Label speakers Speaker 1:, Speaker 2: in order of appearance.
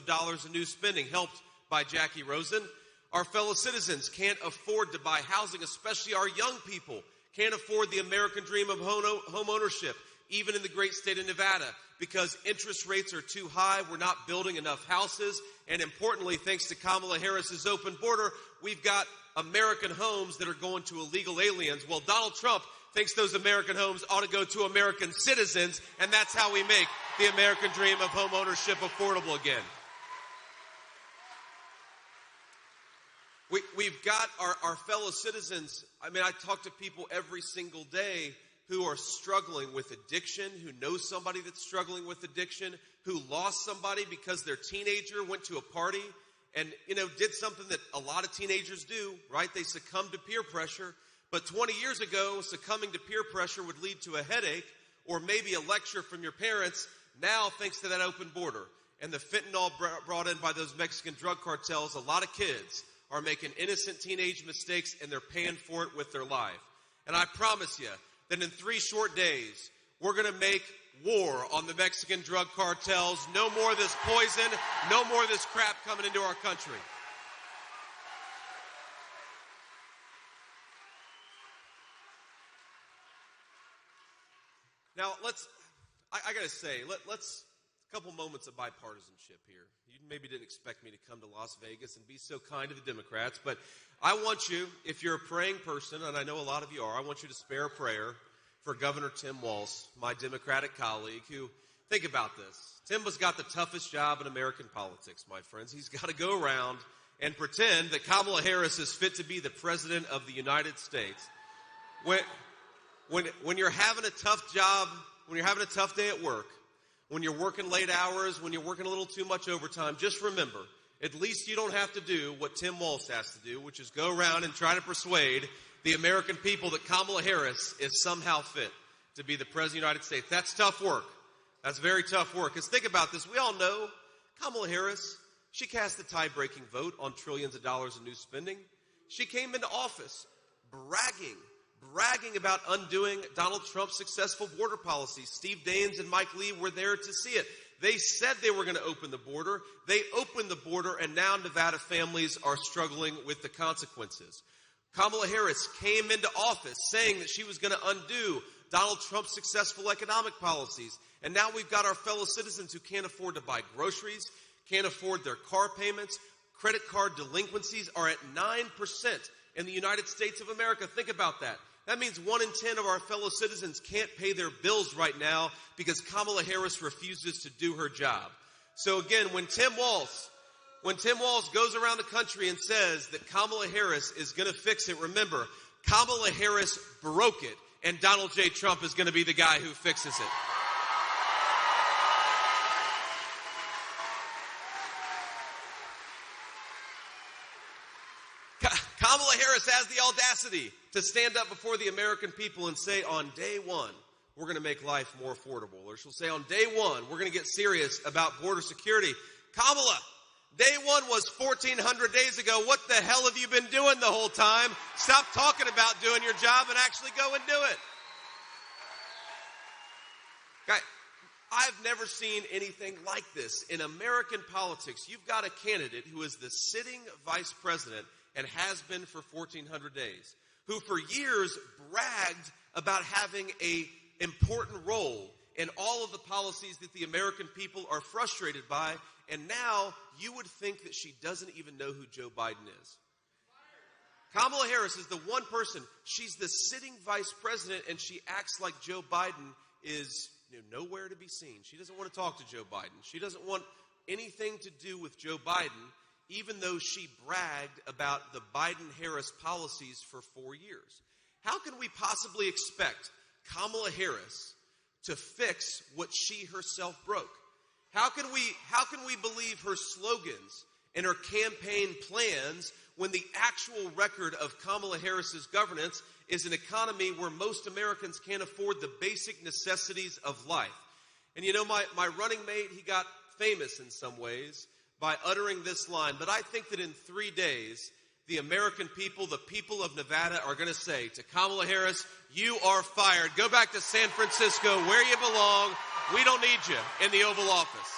Speaker 1: of dollars in new spending, helped by Jackie Rosen. Our fellow citizens can't afford to buy housing, especially our young people can't afford the American dream of home ownership, even in the great state of Nevada, because interest rates are too high. We're not building enough houses. And importantly, thanks to Kamala Harris's open border, we've got American homes that are going to illegal aliens. Well, Donald Trump thinks those American homes ought to go to American citizens, and that's how we make the American dream of home ownership affordable again. We've got our fellow citizens. I mean, I talk to people every single day who are struggling with addiction, who know somebody that's struggling with addiction, who lost somebody because their teenager went to a party and, did something that a lot of teenagers do, right? They succumb to peer pressure. But 20 years ago, succumbing to peer pressure would lead to a headache or maybe a lecture from your parents. Now, thanks to that open border and the fentanyl brought in by those Mexican drug cartels, a lot of kids are making innocent teenage mistakes, and they're paying for it with their life. And I promise you that in 3 short days, we're going to make war on the Mexican drug cartels. No more of this poison, no more of this crap coming into our country. Now, I got to say, let's a couple moments of bipartisanship here. You maybe didn't expect me to come to Las Vegas and be so kind to the Democrats, but I want you, if you're a praying person, and I know a lot of you are, I want you to spare a prayer for Governor Tim Walz, my Democratic colleague, who, think about this. Tim has got the toughest job in American politics, my friends. He's got to go around and pretend that Kamala Harris is fit to be the President of the United States. When you're having a tough job, when you're having a tough day at work, when you're working late hours, when you're working a little too much overtime, just remember, at least you don't have to do what Tim Walz has to do, which is go around and try to persuade the American people that Kamala Harris is somehow fit to be the President of the United States. That's tough work. That's very tough work. Because think about this. We all know Kamala Harris, she cast the tie-breaking vote on trillions of dollars in new spending. She came into office bragging about undoing Donald Trump's successful border policy. Steve Daines and Mike Lee were there to see it. They said they were going to open the border. They opened the border, and now Nevada families are struggling with the consequences. Kamala Harris came into office saying that she was going to undo Donald Trump's successful economic policies. And now we've got our fellow citizens who can't afford to buy groceries, can't afford their car payments. Credit card delinquencies are at 9% in the United States of America. Think about that. That means 1 in 10 of our fellow citizens can't pay their bills right now because Kamala Harris refuses to do her job. So again, when Tim Walz goes around the country and says that Kamala Harris is going to fix it, remember, Kamala Harris broke it, and Donald J. Trump is going to be the guy who fixes it. Kamala Harris has the audacity to stand up before the American people and say, on day one, we're going to make life more affordable. Or she'll say, on day one, we're going to get serious about border security. Kamala, day one was 1,400 days ago. What the hell have you been doing the whole time? Stop talking about doing your job and actually go and do it. Guy, I've never seen anything like this. In American politics, you've got a candidate who is the sitting vice president and has been for 1,400 days, who for years bragged about having an important role in all of the policies that the American people are frustrated by, and now you would think that she doesn't even know who Joe Biden is. Kamala Harris is the one person, she's the sitting vice president, and she acts like Joe Biden is nowhere to be seen. She doesn't want to talk to Joe Biden. She doesn't want anything to do with Joe Biden, even though she bragged about the Biden-Harris policies for 4 years. How can we possibly expect Kamala Harris to fix what she herself broke? How can we believe her slogans and her campaign plans when the actual record of Kamala Harris's governance is an economy where most Americans can't afford the basic necessities of life? And my running mate, he got famous in some ways by uttering this line, but I think that in 3 days, the American people, the people of Nevada, are going to say to Kamala Harris, you are fired. Go back to San Francisco where you belong. We don't need you in the Oval Office.